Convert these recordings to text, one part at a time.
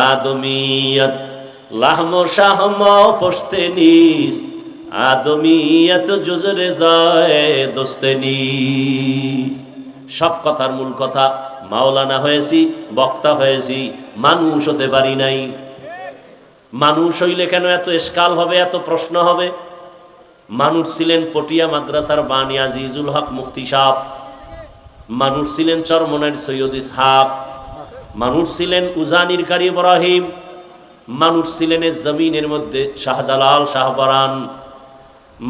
আদমিয়ত লাহম শাহম পোস্তে নিস, আদমিয়ত জুজরে যায় দোস্তে নিস। সব কথার মূল কথা, মাওলানা হয়েছি, বক্তা হয়েছি, মানুষ হতে পারি নাই। মানুষ হইলে কেন এত এশকাল হবে, এত প্রশ্ন হবে? মানুষ ছিলেন পটিয়া মাদ্রাসার বানী আজিজুল হক মুফতি সাহেব, মানুষ ছিলেন চরমনের সৈয়দ ইসহাক, মানুষ ছিলেন উজানির কারি ইব্রাহিম, মানুষ ছিলেন এই জমিনের মধ্যে শাহজালাল শাহপরান,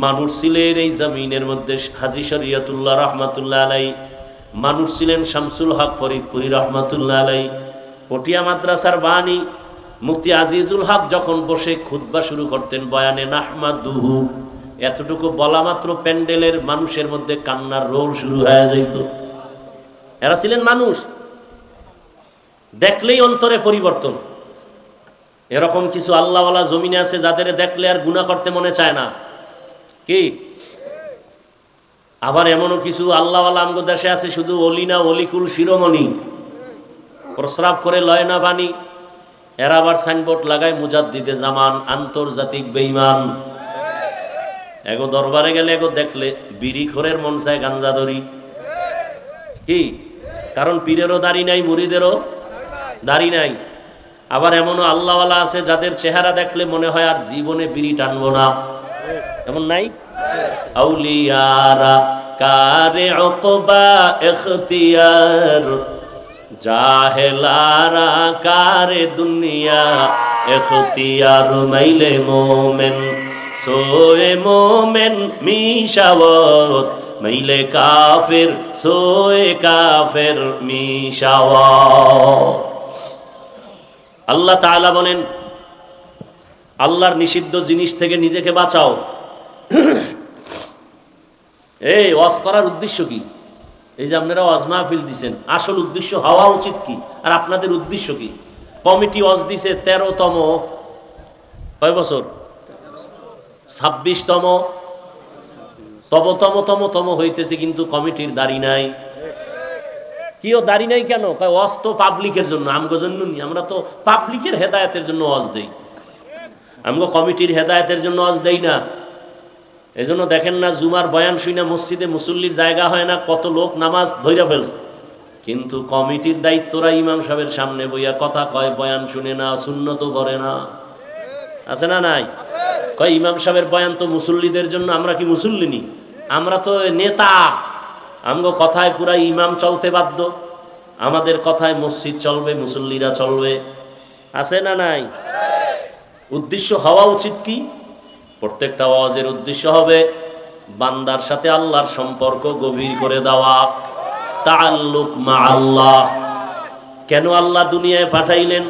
মানুষ ছিলেন এই জমিনের মধ্যে হাজী শরীয়তুল্লাহ রহমাতুল্লাহ আলাই, মানুষ ছিলেন শামসুল হক ফরিদপুরি রহমাতুল্লাহ আলাই। পটিয়া মাদ্রাসার বানী মুফতি আজিজুল হক যখন বসে খুতবা শুরু করতেন বয়ানে নাহমাদুহু, এতটুকু বলা মাত্র প্যান্ডেলের মানুষের মধ্যে কান্নার রোল শুরু হয়ে যেত। এরা ছিলেন মানুষ, দেখলেই অন্তরে পরিবর্তন। এরকম কিছু আল্লাহওয়ালা জমিনে আছে যাদের দেখলে আর গুনাহ করতে মনে চায় না, কি? আবার এমনও কিছু আল্লাহওয়ালা আমগো দেশে আছে শুধু অলি না, অলিকুল শিরোমণি, প্রস্রাব করে লয় না পানি। এরা আবার সাইনবোর্ড লাগায় মুজাদ্দিদে জামান, আন্তর্জাতিক বেঈমান। এগো দরবারে গেলে এগো দেখলে বিড়ি খোরের মন চায় গাঞ্জা ধরি, কি? কারণ পীরেরও দাড়ি নাই, মুরিদেরও দাড়ি নাই। আবার এমনও আল্লাহওয়ালা আছে যাদের চেহারা দেখলে মনে হয় আর জীবনে বিড়ি টানবো না, এমন নাই? আউলিয়ারা কারে উকবা ইখতিয়ার, জাহেলারা কারে দুনিয়া ইখতিয়ার। মাইলে মোমেন সোয়ে মোমেন মিশাওয়াত, মাইলে কাফের সোয়ে কাফের মিশাওয়াত। আল্লাহ তাআলা বলেন, আল্লাহর নিষিদ্ধ জিনিস থেকে নিজেকে বাঁচাও। এই ওয়াজ করার উদ্দেশ্য কি? এই যে আপনারা ওয়াজ মাহফিল দিচ্ছেন, আসল উদ্দেশ্য হওয়া উচিত কি? আর আপনাদের উদ্দেশ্য কি? কমিটি ওয়াজ দিছে 13তম, কয় বছর? 26তম, তম হইতেছে, কিন্তু কমিটির দাড়ি নাই। কিও দাড়ি নাই কেন? কয় ওয়াজ তো পাবলিকের জন্য, আমগো জন্য নি। আমরা তো পাবলিকের হেদায়েতের জন্য ওয়াজ দেই, আমগো কমিটির হেদায়েতের জন্য ওয়াজ দেই না। এজন্য দেখেন না, জুমার বয়ান শুনে মসজিদে মুসল্লির জায়গা হয় না, কত লোক নামাজ ধইরা ফেলছে। কিন্তু কমিটির দায়িত্বরা ইমাম সাহেবের সামনে বইয়া কথা কয়, বয়ান শুনে না, সুন্নত করে না, আছে না নাই? কয় ইমাম সাহেবের বয়ান তো মুসল্লিদের জন্য, আমরা কি মুসল্লি নি? আমরা তো নেতা, আমগো কথায় পুরা ইমাম চলতে বাধ্য, আমাদের কথায় মসজিদ চলবে, মুসল্লিরা চলবে, আছে না নাই? উদ্দেশ্য হওয়া উচিত কি? প্রত্যেকটা ওয়াজের উদ্দেশ্য হবে বান্দার সাথে আল্লাহর সম্পর্ক গভীর করে দেওয়া, তাআল্লুক মা আল্লাহ। কেন আল্লাহ দুনিয়ায় পাঠাইলেন?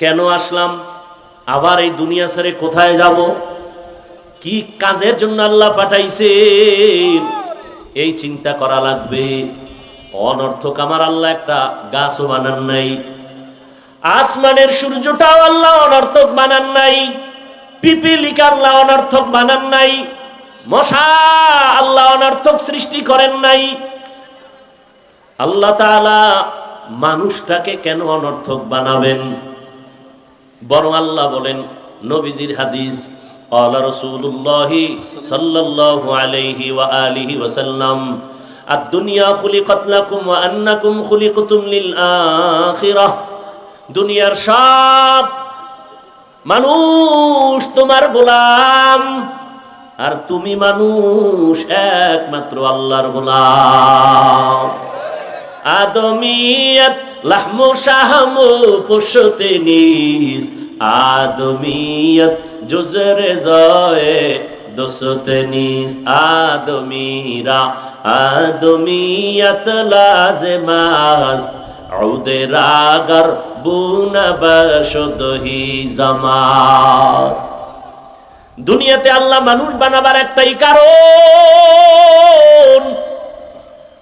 কেন আসলাম? আবার এই দুনিয়া ছেড়ে কোথায় যাব? কি কাজের জন্য আল্লাহ পাঠাইছেন? এই চিন্তা করা লাগবে। অনর্থক আমার আল্লাহ একটা গাছও বানান নাই, আসমানের সূর্যটাও আল্লাহ অনর্থক বানান নাই, পিপিলিকা আল্লাহ অনর্থক বানান নাই, মশা আল্লাহ অনর্থক সৃষ্টি করেন নাই। আল্লাহ তাআলা মানুষটাকে কেন অনর্থক বানাবেন? বরং আল্লাহ বলেন, নবীজির হাদিস, ক্বালা রাসূলুল্লাহি সাল্লাল্লাহু আলাইহি ওয়া আলিহি ওয়াসাল্লাম, আদ-দুনিয়া খুলিকাত লাকুম ওয়া আন্নাকুম খুলিকতুম লিল আখিরাহ। দুনিয়ার সব মানুষ তোমার গোলাম, আর তুমি মানুষ একমাত্র আল্লাহর গোলাম। আদমিয়ত লাহমু শাহমু পুশতে নিস, আদমিয়ত জুজরে জয়ে দোসতে নিস। আদমিরা আদমিয়ত লাজমাস, উদে রাগার বুনা বশদহি জামাস। দুনিয়াতে আল্লাহ মানুষ বানাবার একটাই কারণ,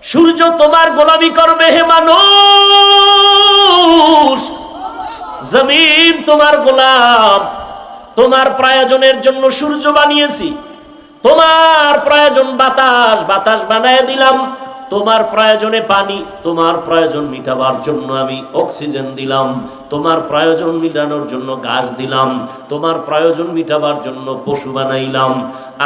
সূর্য তোমার গোলামি করবে হে মানুষ, জমিন তোমার গোলাম। তোমার প্রয়োজনের জন্য সূর্য বানিয়েছি, তোমার প্রয়োজন বাতাস, বাতাস বানায় দিলাম। তোমার প্রয়োজনে পানি, তোমার প্রয়োজন মিটাবার জন্য আমি অক্সিজেন দিলাম, তোমার প্রয়োজন মিটানোর জন্য ঘাস দিলাম, তোমার প্রয়োজন মিটাবার জন্য পশু বানাইলাম।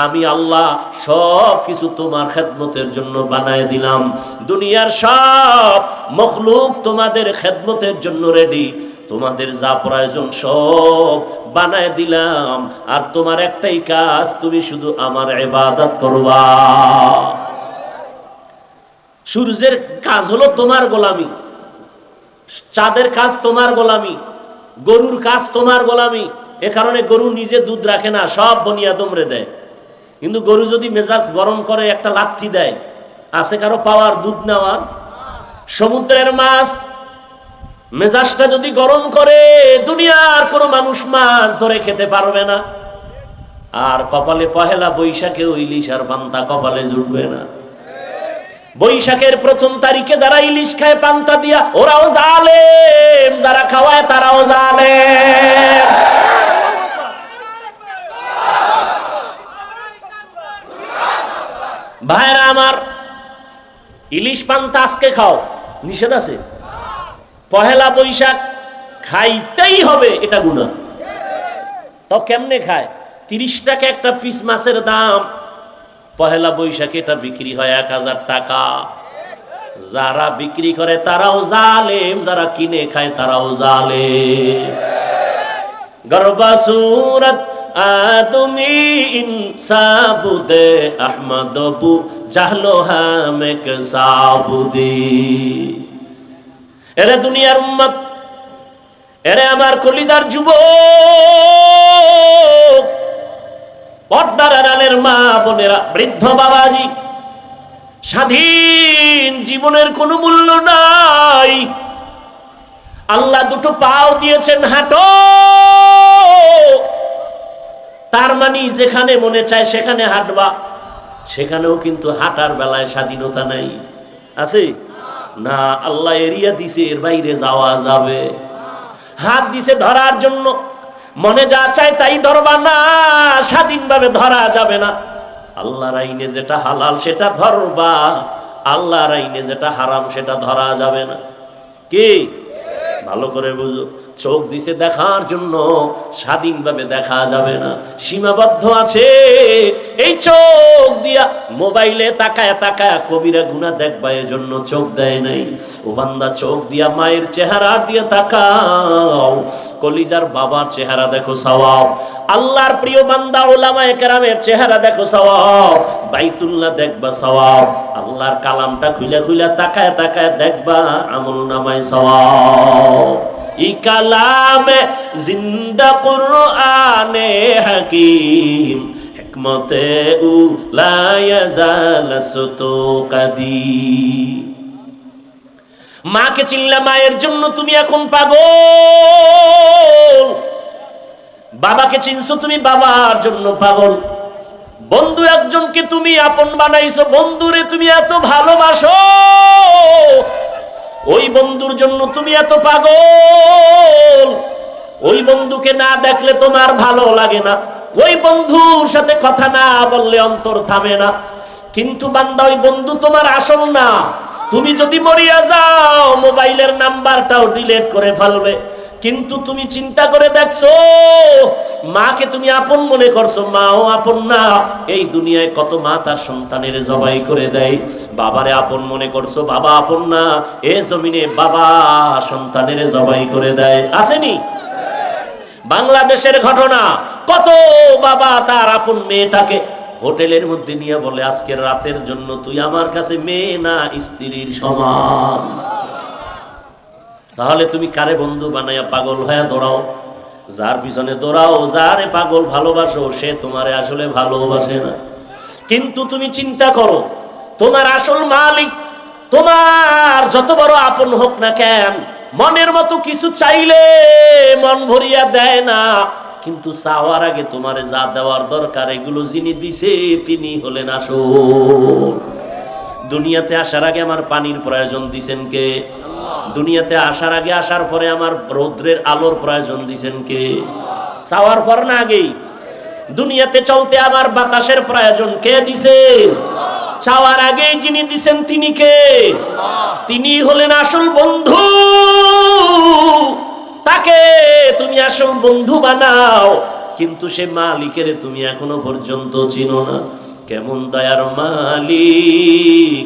আমি আল্লাহ সব কিছু তোমার খেদমতের জন্য বানায় দিলাম। দুনিয়ার সব মখলুক তোমাদের খেদমতের জন্য রেডি, তোমাদের যা প্রয়োজন সব বানায় দিলাম। আর তোমার একটাই কাজ, তুমি শুধু আমার ইবাদত করবা। সূর্যের কাজ হলো তোমার গোলামি, চাঁদের কাজ তোমার গোলামি, গরুর কাজ তোমার গোলামি। এ কারণে গরু নিজে দুধ রাখে না, সব বনি আদমরে দেয়। কিন্তু গরু যদি মেজাজ গরম করে একটা লাথি দেয়, আছে কারো পাওয়ার দুধ নেওয়ার? সমুদ্রের মাছ মেজাজটা যদি গরম করে, দুনিয়ার কোনো মানুষ মাছ ধরে খেতে পারবে না। আর কপালে পহেলা বৈশাখে ইলিশ আর পান্তা কপালে জুটবে না। বৈশাখের প্রথম তারিখে যারা ইলিশ খায় পান্তা দিয়া, ওরাও জালেম, যারা খাওয়ায় তারাও জালেম। ভাইরা আমার, ইলিশ পান্তা আজকে খাও, নিষেধ আছে? পহেলা বৈশাখ খাইতেই হবে, এটা গুনাহ। তো কেমনে খায়? 30 টাকা একটা পিস মাছের দাম, পহেলা বৈশাখে এটা বিক্রি হয় 1000 টাকা। যারা বিক্রি করে তারাও জালেম, যারা কিনে খায় তারাও জালেম। গর্বাসুরত আদমি ইনসাবুদে আহমদবু জাহলো হামেক সাবুদি। এরে দুনিয়ার উম্মত, এরে আমার কলিজার যুবক, পর্দার আড়ালের মা বোনেরা, বৃদ্ধ বাবাজি, স্বাধীন জীবনের কোনো মূল্য নাই। আল্লাহ দুটো পাও দিয়েছেন, হাঁটো। তার মানে যেখানে মনে চায় সেখানে হাঁটবা, সেখানেও কিন্তু হাঁটার বেলায় স্বাধীনতা নাই, আছে না? আল্লাহ এরিয়া দিছে, এর বাইরে যাওয়া যাবে। হাত দিছে ধরার জন্য, মনে যা চায় তাই ধরবা না, স্বাধীনভাবে ধরা যাবে না। আল্লাহর আইনে যেটা হালাল সেটা ধরবা, আল্লাহর আইনে যেটা হারাম সেটা ধরা যাবে না। কি ভালো করে বুঝো। চোখ দিছে দেখার জন্য, স্বাধীনভাবে দেখা যাবে না, সীমাবদ্ধ আছে। এই চোখ দিয়া মোবাইলে তাকায় তাকায় কবিরা গুনাহ দেখবা, এজন্য চোখ দেয় নাই। ও বান্দা, চোখ দিয়া মায়ের চেহারা দিয়ে তাকাও, কলিজার বাবার চেহারা দেখো সওয়াব। আল্লাহর প্রিয় বান্দা উলামায়ে কেরামের চেহারা দেখো সওয়াব। বাইতুল্লাহ দেখবা সওয়াব। আল্লাহর কালামটা খুলে খুলে তাকায় তাকায় দেখবা, আমলনামায় সওয়াব। ই কালামে জিন্দা কুরআনে হাকিম, হিকমতে উলা ইয়াজালাসতু কাদিম। মাকে চিনলা, মায়ের জন্য তুমি এখন পাগল। বাবাকে চিনছো, তুমি বাবার জন্য পাগল। বন্ধু একজনকে তুমি আপন বানাইছো, বন্ধুরে তুমি এত ভালোবাসো, ওই বন্ধুর জন্য তুমি এত পাগল। ওই বন্ধুকে না দেখলে তোমার ভালো লাগে না, ওই বন্ধুর সাথে কথা না বললে অন্তর থামে না। কিন্তু বান্দা, ওই বন্ধু তোমার আসল না। তুমি যদি মরিয়া যাও, মোবাইলের নাম্বারটাও ডিলিট করে ফেলবে। কিন্তু তুমি চিন্তা করে দেখছো, মাকে তুমি আপন মনে করছো, মাও আপন না। এই দুনিয়ায় কত মা তার সন্তানের জবাই করে দেয়। বাবারে আপন মনে করছো, বাবা আপন না। এ জমিনে বাবা সন্তানের জবাই করে দেয়, আসেনি? বাংলাদেশের ঘটনা, কত বাবা তার আপন মেয়েটাকে হোটেলের মধ্যে নিয়ে বলে, আজকের রাতের জন্য তুই আমার কাছে মেয়ে না, স্ত্রীর সমান। তাহলে তুমি কারে বন্ধু বানাইয়া পাগল হয়ে দৌড়াও? যার পিছনে দৌড়াও, যারে পাগল ভালোবাসো, সে তোমারে আসলে ভালোবাসে না। কিন্তু তুমি চিন্তা করো, তোমার আসল মালিক তোমার যত বড় আপন হোক না কেন, মনের মতো কিছু চাইলে মন ভরিয়া দেয় না। কিন্তু চাওয়ার আগে তোমারে যা দেওয়ার দরকার, এগুলো যিনি দিছে তিনি হলেন আসল। দুনিয়াতে আসার আগে আমার পানির প্রয়োজন দিছেন কে? দুনিয়াতে আসার আগে, আসার পরে আমার রৌদ্রের আলোর প্রয়োজন দিছেন কে? চাওয়ার পর না আগেই? দুনিয়াতে চলতে আমার বাতাসের প্রয়োজন কে দিছে? চাওয়ার আগেই যিনি দিছেন তিনি কে? তিনি হলেন আসল বন্ধু। তাকে তুমি আসল বন্ধু বানাও, কিন্তু সে মালিকের তুমি এখনো পর্যন্ত চিনো না। কেমন দয়ার মালিক!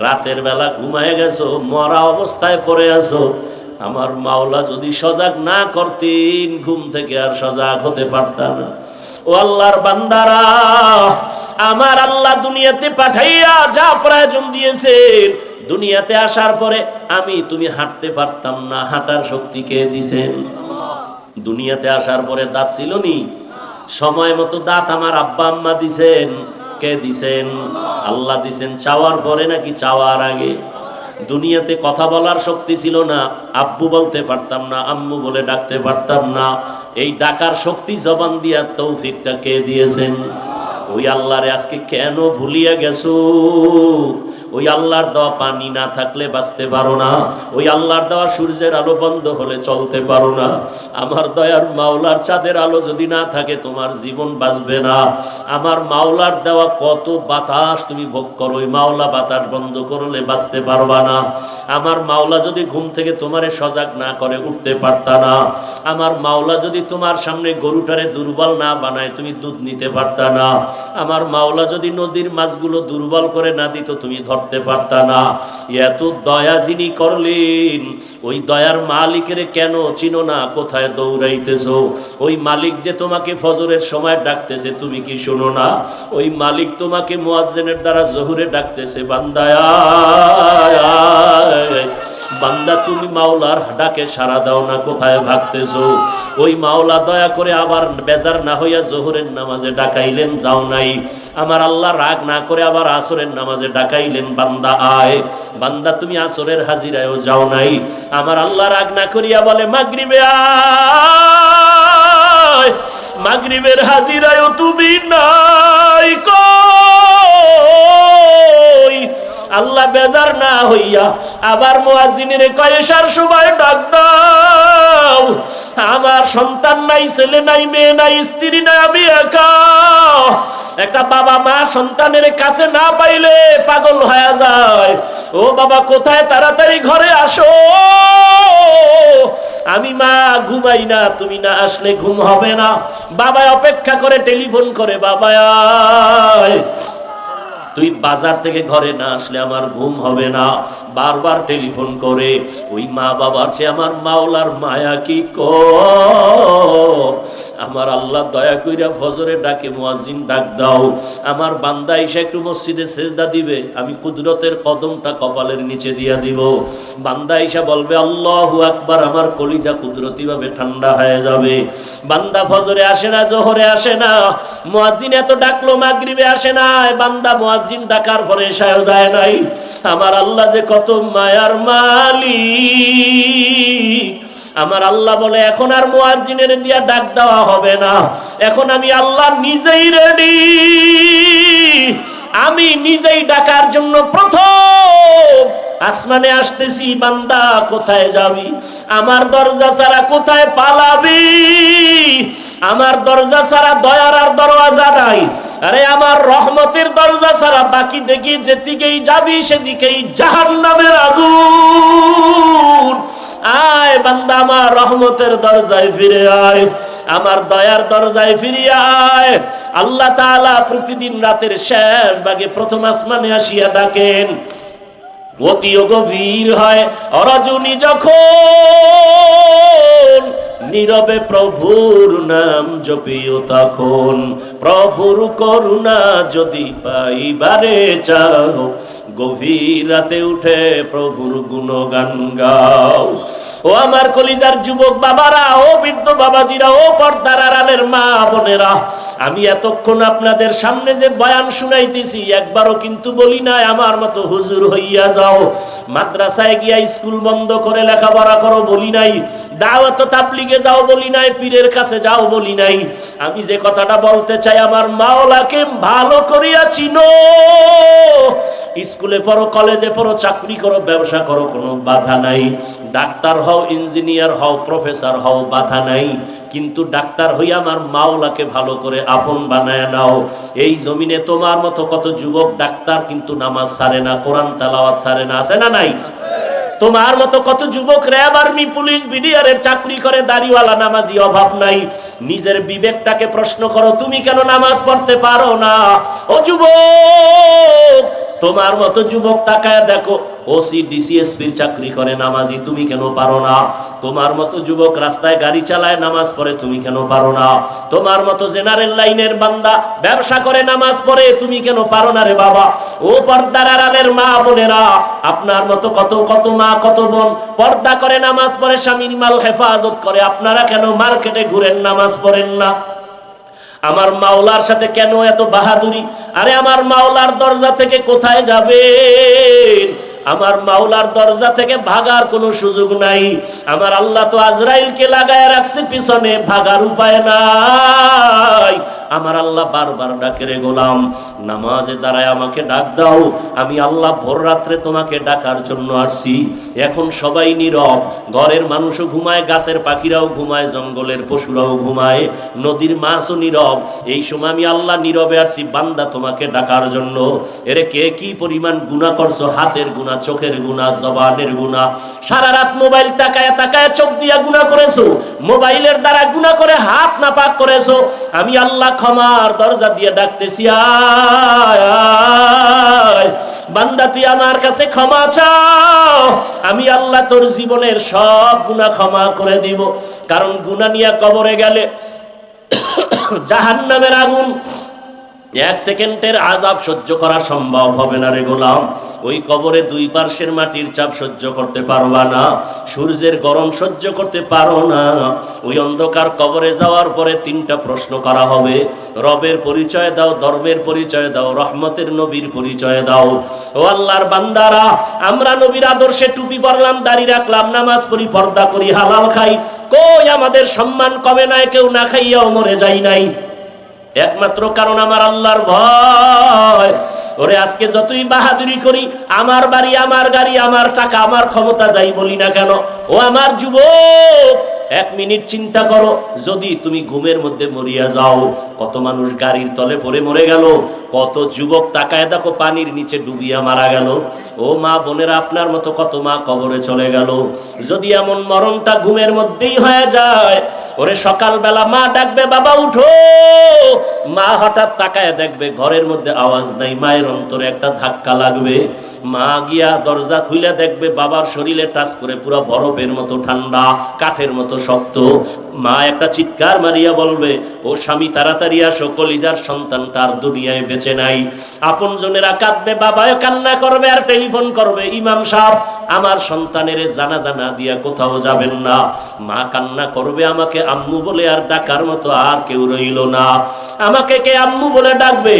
রাতের বেলা ঘুমায় গেছো, মরা অবস্থায় পড়ে আছো, আমার মাওলা যদি সজাগ না করতেন ঘুম থেকে আর সজাগ হতে পারতাম না। ও আল্লাহর বান্দারা, আমার আল্লাহ দুনিয়াতে পাঠাইয়া যা প্রয়োজন দিয়েছেন, দুনিয়াতে আসার পরে আমি তুমি হাঁটতে পারতাম না, হাঁটার শক্তি কে দিছেন? দুনিয়াতে আসার পরে দাঁত ছিল নি, সময় মতো দাঁত আমার আব্বা আম্মা দিছেন। কে দিছেন? আল্লাহ দিছেন। চাওয়ার পরে নাকি চাওয়ার আগে? দুনিয়াতে কথা বলার শক্তি ছিল না, আব্বু বলতে পারতাম না, আম্মু বলে ডাকতে পারতাম না। এই ডাকার শক্তি জবান দিয়া তৌফিকটা কে দিয়েছেন? ওই আল্লাহরে আজকে কেন ভুলিয়া গেছো? ওই আল্লাহর দেওয়া পানি না থাকলে বাঁচতে পারো না, ওই আল্লাহর দেওয়া সূর্যের আলো বন্ধ হলে চলতে পারো না। আমার দয়ার মাওলার চাঁদের আলো যদি না থাকে তোমার জীবন বাঁচবে না। আমার মাওলার দেওয়া কত বাতাস তুমি ভোগ করো, ওই মাওলা বাতাস বন্ধ করলে বাঁচতে পারবা না। আমার মাওলা যদি ঘুম থেকে তোমারে সজাগ না করে উঠতে পারতা না। আমার মাওলা যদি তোমার সামনে গরুটারে দুর্বল না বানায় তুমি দুধ নিতে পারতা না। আমার মাওলা যদি নদীর মাছগুলো দুর্বল করে না দিত তুমি ধরতে পারতা না। এত দয়া যিনি করলেন, ওই দয়ার মালিকের কেন চিনো না? কোথায় দৌড়াইতেছো? ওই মালিক যে তোমাকে ফজরের সময় ডাকতেছে তুমি কি শোনো না? ওই মালিক তোমাকে মুয়াজ্জিনের দ্বারা জোহরে ডাকতেছে, বান্দা বান্দা তুমি মাওলার ডাকে সাড়া দাও না, কোথায় ভাগতেছো? ওই মাওলা দয়া করে আবার বেজার না হইয়া জোহরের নামাজে ডাকাইলেন, যাও নাই। আমার আল্লাহ রাগ না করে আবার আসরের নামাজে ডাকাইলেন, বান্দা আয়। বান্দা তুমি আসরের হাজিরায়ও যাও নাই। আমার আল্লাহ রাগ না করিয়া বলে মাগরিবে আয়, মাগরিবের হাজিরায়ও তুমি নাই। কই? আল্লাহ বেজার না হইয়া আবার মুয়াজ্জিনের কয় এশার সময় ডাক দাও। আমার সন্তান নাই, ছেলে নাই, মেয়ে নাই, স্ত্রী নাই, আমি একা। একটা বাবা মা সন্তানের কাছে না পাইলে পাগল হয়ে যায়। ও বাবা কোথায়? তাড়াতাড়ি ঘরে আসো। আমি মা ঘুমাই না, তুমি না আসলে ঘুম হবে না। বাবা অপেক্ষা করে, টেলিফোন করে, বাবা আয়, তুই বাজার থেকে ঘরে না আসলে আমার ঘুম হবে না। বারবার টেলিফোন করে। ওই মা বাবার চেয়ে আমার মাওলার মায়া কি কম? আমার আল্লাহ দয়া কইরা ফজরে ডাকে, মুয়াজ্জিন ডাক দাও। আমার বান্দা এসে একটু মসজিদে সেজদা দিবে, আমি কুদরতের কদমটা কপালের নিচে দিয়া দিব। বান্দা এসে বলবে আল্লাহু আকবার, আমার কলিজা কুদরতি ভাবে ঠান্ডা হয়ে যাবে। বান্দা ফজরে আসে না, জোহরে আসে না, মুয়াজ্জিন এত ডাকলো মাগরিবে আসে না, বান্দা মুয়াজ্জিন ডাকার পরে এশায়ও যায় নাই। আমার আল্লাহ যে কত মায়ার মালিক! আমার আল্লাহ বলে এখন আর মুয়াজ্জিনের দিয়া ডাক দেওয়া হবে না, এখন আমি আল্লাহ নিজেই রেডি। আমি নিজেই ডাকার জন্য প্রথম আসমানে আসতেছি। বান্দা কোথায় যাবি? আমার দরজা ছাড়া কোথায় পালাবি? আমার দরজা ছাড়া দয়ার আর দরওয়াজা নাই। আরে আমার রহমতের দরজা ছাড়া বাকি দেখি যেদিকেই যাবি সেদিকেই জাহান্নামের আগুন। আয় বান্দা, আমার রহমতের দরজায় ফিরে আয়, আমার দয়ার দরজায় ফিরে আয়। আল্লাহ তাআলা প্রতিদিন রাতের শেষ ভাগে প্রথম আসমানে আসিয়া ডাকেন। অতিও গভীর হয় রজনী যখন, নীরবে প্রভুর নাম জপিও তখন। প্রভুর করুণা যদি পাইবারে চাও, গভীর রাতে উঠে প্রভুর গুণগান গাও। ও আমার কলিজার যুবক বাবারা, ও বৃদ্ধ বাবাজিরা, ও পর্দার আড়ালের মা বোনেরা, আমি এতক্ষণ আপনাদের সামনে যে বয়ান শুনাইতেছি একবারও কিন্তু বলি নাই আমার মতো হুজুর হইয়া যাও, মাদ্রাসায় গিয়া স্কুল বন্ধ করে লেখাপড়া করো বলি নাই, দাওয়াত তাবলীগে যাও বলি নাই, পীরের কাছে যাও বলি নাই। আমি যে কথাটা বলতে চাই, আমার মাওলাকে ভালো করিয়া চিনো। স্কুলে পড়ো, কলেজে পড়ো, চাকরি করো, ব্যবসা করো, কোনো বাধা নাই। ডাক্তার হও, ইঞ্জিনিয়ার হও, প্রফেসর হও, বাধা নাই। কিন্তু ডাক্তার হইয়া আমার মাওলাকে ভালো করে আপন বানায় নাও। এই জমিনে তোমার মতো কত যুবক ডাক্তার কিন্তু নামাজ ছাড়ে না, কোরআন তেলাওয়াত ছাড়ে না, আছে না নাই? তোমার মতো কত যুবক র্যাব, আর্মি, পুলিশ, বিডিআরের চাকরি করে, দাড়িওয়ালা, নামাজি, অভাব নাই। নিজের বিবেকটাকে প্রশ্ন করো, তুমি কেন নামাজ পড়তে পারো না? ও যুবক, তোমার মতো যুবক তাকায় দেখো, ওসি ডিসিএসপির চাকরি করে, নামাজি, তুমি কেন পারো না? তোমার মতো যুবক রাস্তায় গাড়ি চালায়, নামাজ পড়ে, তুমি কেন পারো না? তোমার মতো জেনারেল লাইনের বান্দা ব্যবসা করে, নামাজ পড়ে, তুমি কেন পারো না রে বাবা? ও পর্দার আড়ালের মা বোনেরা, আপনার মতো কত কত মা, কত বোন পর্দা করে, নামাজ পড়ে, স্বামীর মাল হেফাজত করে, আপনারা কেন মার্কেটে ঘুরেন, নামাজ পড়েন না? আমার মাওলার সাথে কেন এত বাহাদুরি? আরে আমার মাওলার দরজা থেকে কোথায় যাবে? আমার মাওলার দরজা থেকে ভাগার কোনো সুযোগ নাই। আমার আল্লাহ তো আজরাইলকে লাগায় রাখছে পিছনে, ভাগার উপায় নাই। আমার আল্লাহ বারবার ডাকে, রে গোলাম, নামাজে দাঁড়ায় আমাকে ডাক দাও। আমি আল্লাহ ভোর রাত্রে তোমাকে ডাকার জন্য আসছি। এখন সবাই নীরব, ঘরের মানুষও ঘুমায়, গাছের পাখিরাও ঘুমায়, জঙ্গলের পশুরাও ঘুমায়, নদীর মাছও নীরব। এই সময় আমি আল্লাহ নীরবে আসছি, বান্দা তোমাকে ডাকার জন্য। এরে কে কি পরিমাণ গুনাহ করছো, হাতের গুনাহ, চোখের গুনাহ, জবানের গুনাহ। সারা রাত মোবাইল তাকায় তাকায় চোখ দিয়া গুনাহ করেছো, মোবাইলের দ্বারা গুনাহ করে হাত নাপাক করেছো। আমি আল্লাহ ক্ষমার দরজা দিয়ে ডাকতেছি, আয় বান্দা, তুই আমার কাছে ক্ষমা চাও, আমি আল্লাহ তোর জীবনের সব গুনাহ ক্ষমা করে দিব। কারণ গুনাহ নিয়ে কবরে গেলে জাহান্নামের আগুন, এক সেকেন্ডের আযাব সহ্য করা সম্ভব হবে না রে গোলাম। ওই কবরে দুই পার্শ্বের মাটির চাপ সহ্য করতে পারবা না, সূর্যের গরম সহ্য করতে পারো না। ওই অন্ধকার কবরে যাওয়ার পরে তিনটা প্রশ্ন করা হবে। রবের পরিচয় দাও, ধর্মের পরিচয় দাও, রহমতের নবীর পরিচয় দাও। ও আল্লাহর বান্দারা, আমরা নবীর আদর্শে টুপি পরলাম, দাড়ি রাখলাম, নামাজ পড়ি, পর্দা করি, হালাল খাই, কই আমাদের সম্মান কমে নাই? কেউ না খাইয়াও মরে যাই নাই। একমাত্র কারণ আমার আল্লাহর ভয়। ওরে আজকে যতই বাহাদুরি করি, আমার বাড়ি, আমার গাড়ি, আমার টাকা, আমার ক্ষমতা যাই বলি না কেন, ও আমার যুবক, এক মিনিট চিন্তা করো, যদি তুমি ঘুমের মধ্যে মরিয়া যাও, কত মানুষ গাড়ির তলে পড়ে মরে গেল, কত যুবক তাকায় দেখো পানির নিচে ডুবিয়া মারা গেল। ও মা বোনেরা, আপনার মতো কত মা কবরে চলে গেল। যদি এমন মরণটা ঘুমের মধ্যেই হয়ে যায়, ওরে সকালবেলা মা ডাকবে, বাবা উঠো, মা হঠাৎ তাকায় দেখবে ঘরের মধ্যে আওয়াজ নাই, মায়ের অন্তরে একটা ধাক্কা লাগবে। মা গিয়া দরজা খুলে দেখবে বাবার শরীরে টাচ করে পুরো বরফের মতো ঠান্ডা, কাঠের মতো শক্ত। মা একটা চিৎকার মারিয়া বলবে, ও স্বামী তাড়াতাড়ি আসো, কলিজার সন্তানটা আর দুনিয়ায় বেঁচে নাই। আপনজনেরা কাঁদবে, বাবাও কান্না করবে, আর টেলিফোন করবে, ইমাম সাহেব আমার সন্তানের জানাজা না দিয়া কোথাও যাবেন না। মা কান্না করবে, আমাকে আম্মু বলে আর ডাকার মতো আর কেউ রইল না, আমাকে কে আম্মু বলে ডাকবে?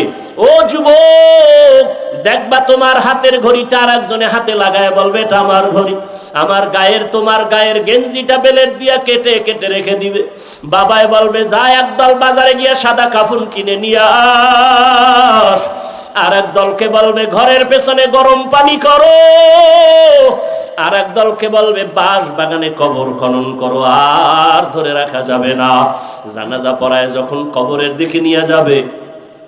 ও যুবক, দেখবা তোমার হাতের ঘড়িটা আর একজনে হাতে লাগায় বলবে, এটা আমার ঘড়ি। আমার গায়ের, তোমার গায়ের গেঞ্জিটা বেলেট দিয়া কেটে কেটে রেখে দিবে। বাবায় বলবে, যা একদল বাজারে গিয়া সাদা কাফন কিনে নিয়ে আস। আর এক দলকে বলবে, ঘরের পেছনে গরম পানি করো। আর এক দলকে বলবে, বাঁশ বাগানে কবর খনন করো, আর ধরে রাখা যাবে না। জানাজা পড়ায় যখন কবরের দিকে নিয়ে যাবে,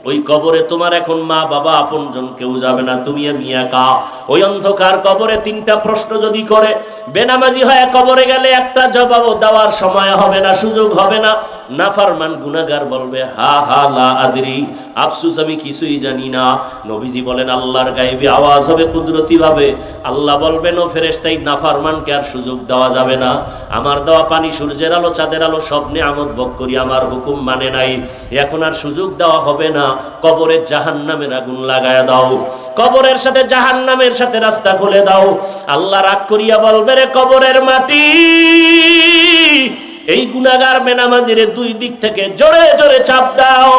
ওই কবরে তোমার এখন মা বাবা আপনজন কেউ যাবে না, তুমি আমি একা। ওই অন্ধকার কবরে তিনটা প্রশ্ন যদি করে, বেনামাজি হয়ে কবরে গেলে একটা জবাবও দেওয়ার সময় হবে না, সুযোগ হবে না। নাফরমান গুনাহগার বলবে, হা হা লা আদরি, আফসোস আমি কিছুই জানি না। নবীজি বলেন, আল্লাহর গায়েবী আওয়াজ হবে কুদরতি ভাবে। আল্লাহ বলবেন, ও ফেরেশতাই, নাফরমানকে আর সুযোগ দেওয়া যাবে না। আমার দেওয়া পানি, সূর্যের আলো, চাঁদের আলো সব নিয়ামত ভোগ করি, আমার হুকুম মানে নাই, এখন আর সুযোগ দেওয়া হবে না। কবরে জাহান্নামের আগুন লাগায়া দাও, কবরের সাথে জাহান্নামের সাথে রাস্তা খুলে দাও। আল্লাহ রাগ করিয়া বলবে, রে কবরের মাটি, এই গুনাহগার বেনামাজিরে দুই দিক থেকে জোরে জোরে চাপ দাও।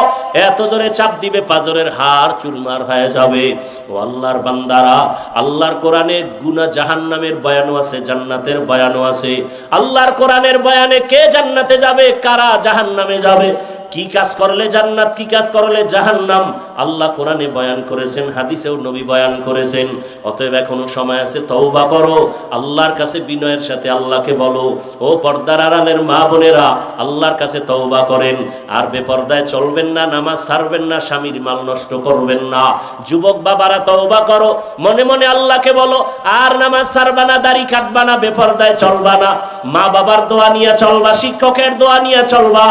এত জোরে চাপ দিবে পাজরের হাড় চুরমার হয়ে যাবে। ও আল্লাহর বান্দারা, আল্লাহর কোরআনে গুনাহ জাহান্নামের বয়ানও আছে, জান্নাতের বয়ানও আছে। আল্লাহর কোরআনের বয়ানে কে জান্নাতে যাবে, কারা জাহান্নামে যাবে, কি কাজ করলে জান্নাত, কি কাজ করলে জাহান্নাম, আল্লাহ কোরআনে বয়ান করেছেন, হাদিসেও নবী বয়ান করেছেন। অতএব এখনো সময় আছে, তওবা করো, আল্লাহর কাছে বিনয়ের সাথে আল্লাহকে বলো। ও পর্দার আড়ালের মা বোনেরা, আল্লাহর কাছে তওবা করেন। আর বেপর্দায় চলবেন না, নামাজ ছাড়বেন না, স্বামীর মাল নষ্ট করবেন না। যুবক বাবারা তওবা করো, মনে মনে আল্লাহকে বলো, আর নামাজ ছাড়বা না, দাড়ি কাটবা না, বেপর্দায় চলবা না, মা বাবার দোয়া নিয়ে চলবা, শিক্ষকের দোয়া নিয়ে চলবা,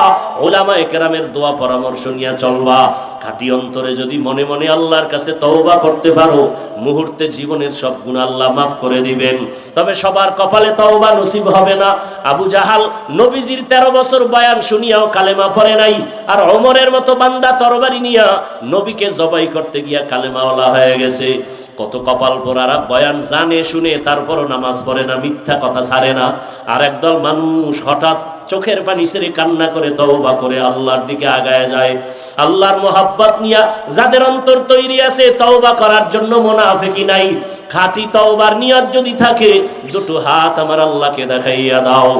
উলামায়ে কেরামের দোয়া পরামর্শ নিয়ে চলবা। খাঁটি অন্তরে যদি মনে মনে আল্লাহর কাছে তওবা করতে পারো, মুহূর্তে জীবনের সব গুনাহ আল্লাহ মাফ করে দিবেন। তবে সবার কপালে তওবা নসিব হবে না। আবু জাহাল নবীজির 13 বছর বয়ান শুনিয়াও কালেমা পড়ে নাই, আর ওমরের মতো বান্দা তরবারি নিয়া নবীকে জবাই করতে গিয়া কালেমাওয়ালা হয়ে গেছে। কত কপাল পোড়ারা বয়ান জানে শুনে তারপরও নামাজ পড়ে না, মিথ্যা কথা ছাড়ে না। আর একদল মানুষ হঠাৎ চোখের পানি ছেড়ে কান্না করে তওবা করে আল্লাহর দিকে আগায় যায়। আল্লাহর মোহাব্বত নিয়া যাদের অন্তর তৈরি আছে তওবা করার জন্য, মুনাফিকি নাই, খাঁটি তওবার নিয়ত যদি থাকে, দুটো হাত আমার আল্লাহকে দেখাইয়া দাও।